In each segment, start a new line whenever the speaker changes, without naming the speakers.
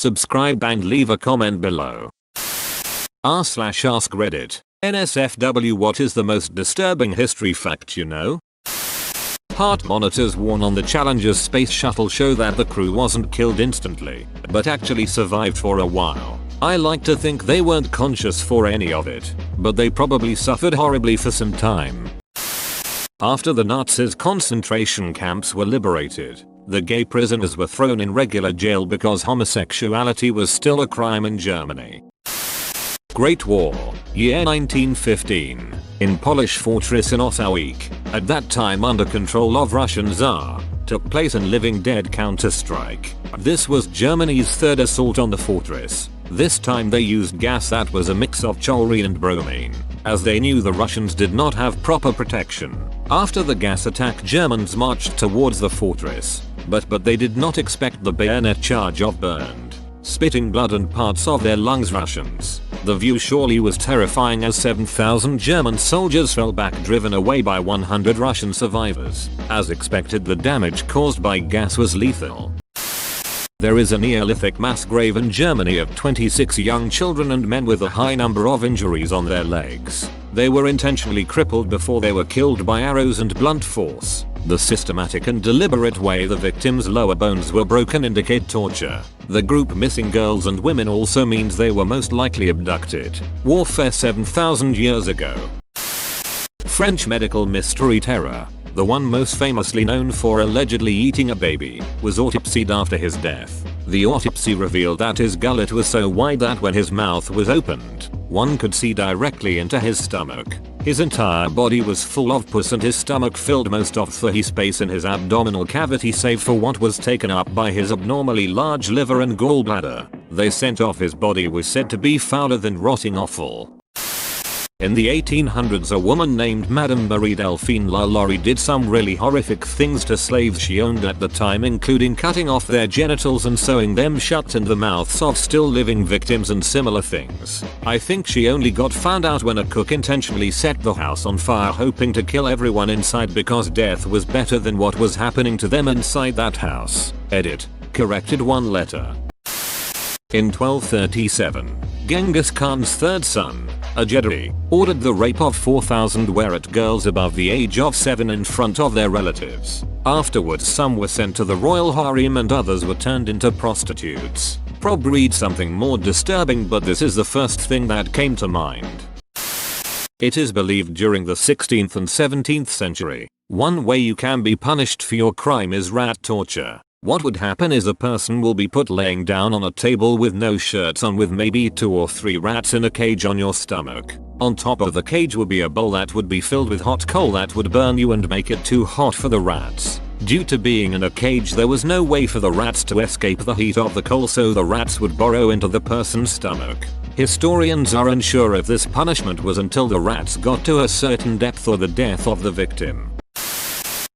subscribe and leave a comment below. r/AskReddit. NSFW, what is the most disturbing history fact you know? Heart monitors worn on the Challenger's space shuttle show that the crew wasn't killed instantly, but actually survived for a while. I like to think they weren't conscious for any of it, but they probably suffered horribly for some time. After the Nazis' concentration camps were liberated, the gay prisoners were thrown in regular jail because homosexuality was still a crime in Germany. Great War, year 1915. In Polish fortress in Osawik, at that time under control of Russian Tsar, took place in Living Dead Counter-Strike. This was Germany's third assault on the fortress. This time they used gas that was a mix of chlorine and bromine, as they knew the Russians did not have proper protection. After the gas attack, Germans marched towards the fortress, but they did not expect the bayonet charge of burned, spitting blood and parts of their lungs Russians. The view surely was terrifying as 7,000 German soldiers fell back, driven away by 100 Russian survivors. As expected, the damage caused by gas was lethal. There is a Neolithic mass grave in Germany of 26 young children and men with a high number of injuries on their legs. They were intentionally crippled before they were killed by arrows and blunt force. The systematic and deliberate way the victims' lower bones were broken indicate torture. The group missing girls and women also means they were most likely abducted. Warfare 7,000 years ago. French medical mystery terror. The one most famously known for allegedly eating a baby, was autopsied after his death. The autopsy revealed that his gullet was so wide that when his mouth was opened, one could see directly into his stomach. His entire body was full of pus and his stomach filled most of the space in his abdominal cavity save for what was taken up by his abnormally large liver and gallbladder. The scent of his body was said to be fouler than rotting offal. In the 1800s, a woman named Madame Marie Delphine Lalaurie did some really horrific things to slaves she owned at the time, including cutting off their genitals and sewing them shut in the mouths of still living victims and similar things. I think she only got found out when a cook intentionally set the house on fire hoping to kill everyone inside because death was better than what was happening to them inside that house. Edit. Corrected one letter. In 1237, Genghis Khan's third son, Ajedi, ordered the rape of 4,000 Werat girls above the age of 7 in front of their relatives. Afterwards, some were sent to the royal harem and others were turned into prostitutes. Probably something more disturbing, but this is the first thing that came to mind. It is believed during the 16th and 17th century, one way you can be punished for your crime is rat torture. What would happen is a person will be put laying down on a table with no shirts on, with maybe 2 or 3 rats in a cage on your stomach. On top of the cage would be a bowl that would be filled with hot coal that would burn you and make it too hot for the rats. Due to being in a cage, there was no way for the rats to escape the heat of the coal, so the rats would burrow into the person's stomach. Historians are unsure if this punishment was until the rats got to a certain depth or the death of the victim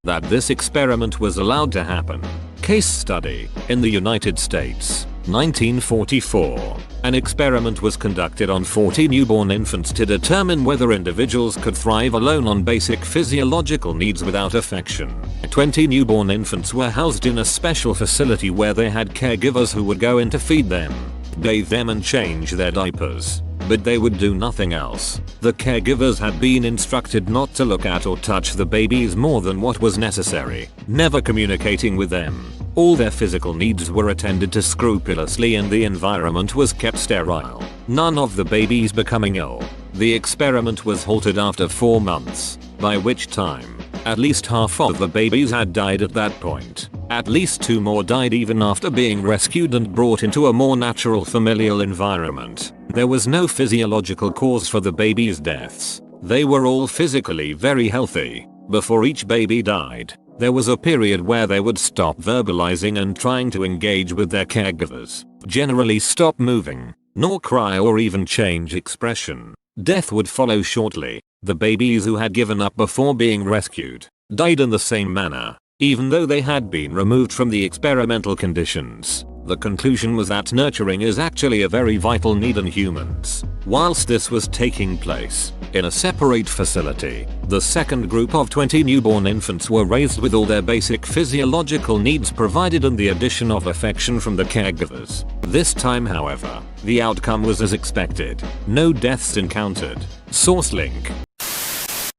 that this experiment was allowed to happen. Case study. In the United States, 1944, an experiment was conducted on 40 newborn infants to determine whether individuals could thrive alone on basic physiological needs without affection. 20 newborn infants were housed in a special facility where they had caregivers who would go in to feed them, bathe them and change their diapers, but they would do nothing else. The caregivers had been instructed not to look at or touch the babies more than what was necessary, never communicating with them. All their physical needs were attended to scrupulously and the environment was kept sterile. None of the babies becoming ill. The experiment was halted after 4 months, by which time, at least half of the babies had died at that point. At least 2 more died even after being rescued and brought into a more natural familial environment. There was no physiological cause for the babies' deaths. They were all physically very healthy. Before each baby died, there was a period where they would stop verbalizing and trying to engage with their caregivers, generally stop moving, nor cry or even change expression. Death would follow shortly. The babies who had given up before being rescued died in the same manner, even though they had been removed from the experimental conditions. The conclusion was that nurturing is actually a very vital need in humans. Whilst this was taking place in a separate facility, the second group of 20 newborn infants were raised with all their basic physiological needs provided and the addition of affection from the caregivers. This time, however, the outcome was as expected. No deaths encountered. Source link.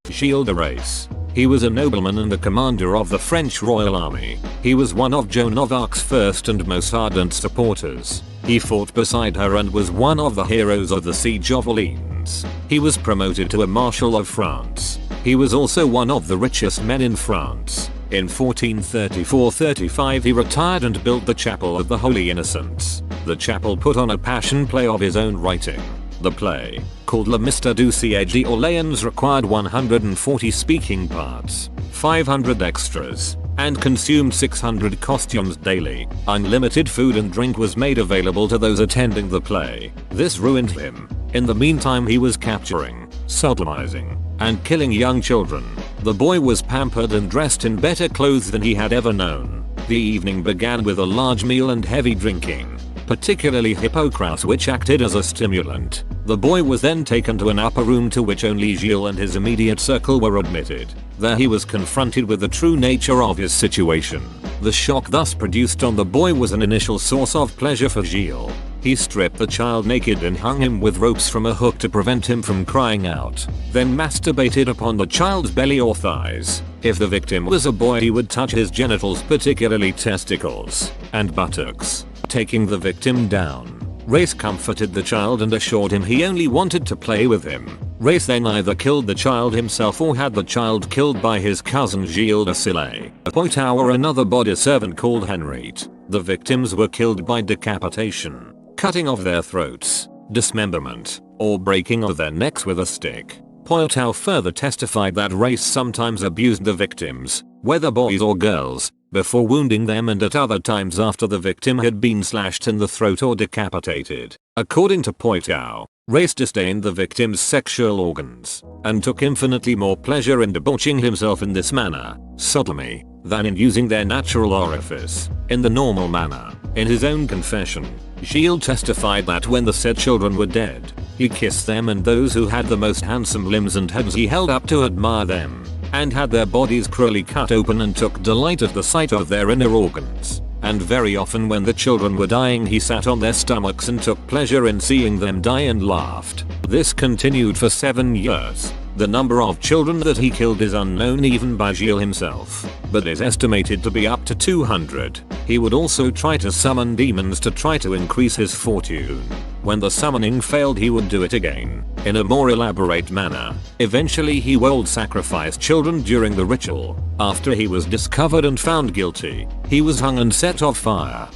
Gilles de Rais. He was a nobleman and the commander of the French Royal Army. He was one of Joan of Arc's first and most ardent supporters. He fought beside her and was one of the heroes of the Siege of Orleans. He was promoted to a Marshal of France. He was also one of the richest men in France. In 1434-35 he retired and built the Chapel of the Holy Innocents. The chapel put on a passion play of his own writing. The play, called Le Mystère du Siège d'Orléans, required 140 speaking parts, 500 extras, and consumed 600 costumes daily. Unlimited food and drink was made available to those attending the play. This ruined him. In the meantime he was capturing, sodomizing, and killing young children. The boy was pampered and dressed in better clothes than he had ever known. The evening began with a large meal and heavy drinking, particularly hippocras, which acted as a stimulant. The boy was then taken to an upper room to which only Gilles and his immediate circle were admitted. There he was confronted with the true nature of his situation. The shock thus produced on the boy was an initial source of pleasure for Gilles. He stripped the child naked and hung him with ropes from a hook to prevent him from crying out, then masturbated upon the child's belly or thighs. If the victim was a boy he would touch his genitals, particularly testicles and buttocks. Taking the victim down, Rais comforted the child and assured him he only wanted to play with him. Rais then either killed the child himself or had the child killed by his cousin Gilles de Sillé, a Poitou, or another body servant called Henriette. The victims were killed by decapitation, cutting off their throats, dismemberment, or breaking of their necks with a stick. Poitou further testified that Rais sometimes abused the victims, whether boys or girls, before wounding them and at other times after the victim had been slashed in the throat or decapitated. According to Poitou, Rais disdained the victim's sexual organs and took infinitely more pleasure in debauching himself in this manner, sodomy, than in using their natural orifice in the normal manner. In his own confession, Gilles testified that when the said children were dead, he kissed them and those who had the most handsome limbs and heads he held up to admire them, and had their bodies cruelly cut open and took delight at the sight of their inner organs. And very often when the children were dying he sat on their stomachs and took pleasure in seeing them die and laughed. This continued for 7 years. The number of children that he killed is unknown even by Gilles himself, but is estimated to be up to 200. He would also try to summon demons to try to increase his fortune. When the summoning failed he would do it again, in a more elaborate manner. Eventually he would sacrifice children during the ritual. After he was discovered and found guilty, he was hung and set on fire.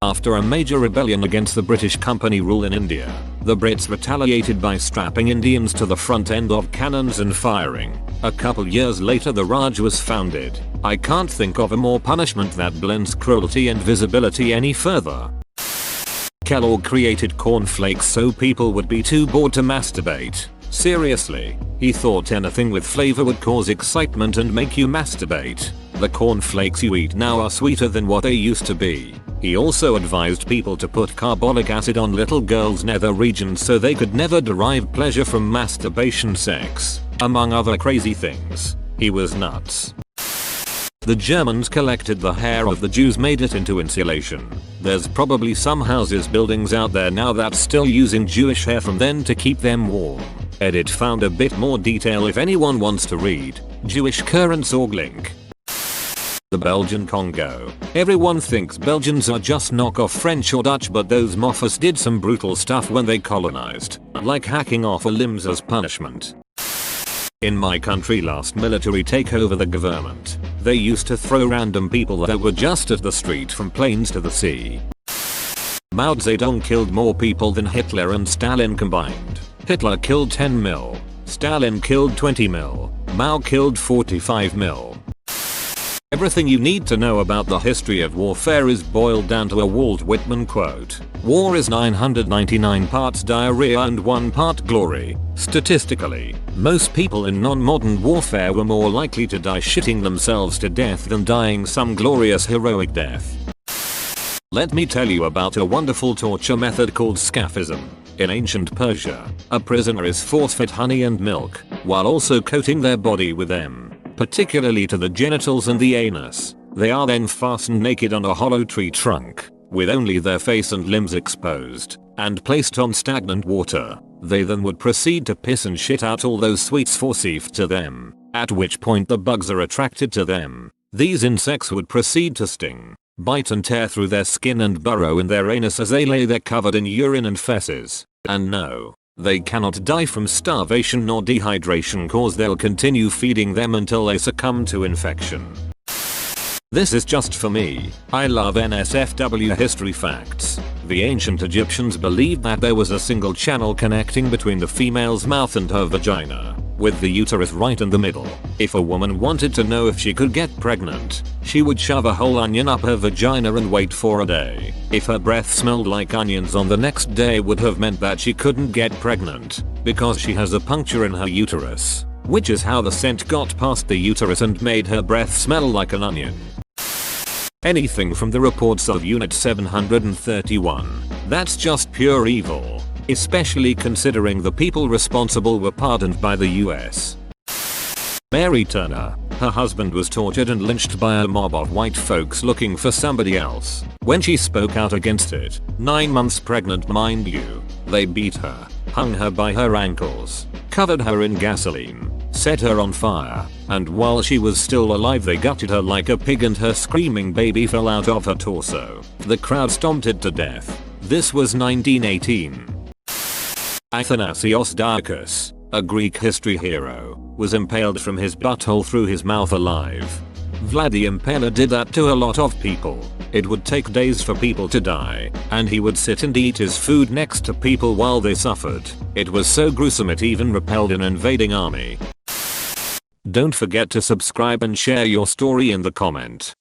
After a major rebellion against the British Company rule in India, the Brits retaliated by strapping Indians to the front end of cannons and firing. A couple years later the Raj was founded. I can't think of a more punishment that blends cruelty and visibility any further. Kellogg created cornflakes so people would be too bored to masturbate. Seriously, he thought anything with flavor would cause excitement and make you masturbate. The cornflakes you eat now are sweeter than what they used to be. He also advised people to put carbolic acid on little girls' nether regions so they could never derive pleasure from masturbation sex, among other crazy things. He was nuts. The Germans collected the hair of the Jews, made it into insulation. There's probably some houses, buildings out there now that's still using Jewish hair from then to keep them warm. Edit found a bit more detail if anyone wants to read. JewishCurrents.org link. The Belgian Congo. Everyone thinks Belgians are just knockoff French or Dutch, but those moffas did some brutal stuff when they colonized, like hacking off limbs as punishment. In my country, last military takeover the government, they used to throw random people that were just at the street from planes to the sea. Mao Zedong killed more people than Hitler and Stalin combined. Hitler killed 10 mil, Stalin killed 20 mil, Mao killed 45 mil. Everything you need to know about the history of warfare is boiled down to a Walt Whitman quote. War is 999 parts diarrhea and 1 part glory. Statistically, most people in non-modern warfare were more likely to die shitting themselves to death than dying some glorious heroic death. Let me tell you about a wonderful torture method called scaphism. In ancient Persia, a prisoner is force-fed honey and milk, while also coating their body with them, particularly to the genitals and the anus. They are then fastened naked on a hollow tree trunk, with only their face and limbs exposed, and placed on stagnant water. They then would proceed to piss and shit out all those sweets forcefied to them, at which point the bugs are attracted to them. These insects would proceed to sting, bite and tear through their skin and burrow in their anus as they lay there covered in urine and feces. And no, they cannot die from starvation nor dehydration cause they'll continue feeding them until they succumb to infection. This is just for me. I love NSFW history facts. The ancient Egyptians believed that there was a single channel connecting between the female's mouth and her vagina, with the uterus right in the middle. If a woman wanted to know if she could get pregnant, she would shove a whole onion up her vagina and wait for a day. If her breath smelled like onions on the next day would have meant that she couldn't get pregnant, because she has a puncture in her uterus, which is how the scent got past the uterus and made her breath smell like an onion. Anything from the reports of Unit 731. That's just pure evil, especially considering the people responsible were pardoned by the US. Mary Turner. Her husband was tortured and lynched by a mob of white folks looking for somebody else. When she spoke out against it, 9 months pregnant mind you, they beat her, hung her by her ankles, covered her in gasoline, set her on fire, and while she was still alive they gutted her like a pig and her screaming baby fell out of her torso. The crowd stomped it to death. This was 1918. Athanasios Diarchus, a Greek history hero, was impaled from his butthole through his mouth alive. Vlad the Impaler did that to a lot of people. It would take days for people to die, and he would sit and eat his food next to people while they suffered. It was so gruesome it even repelled an invading army. Don't forget to subscribe and share your story in the comment.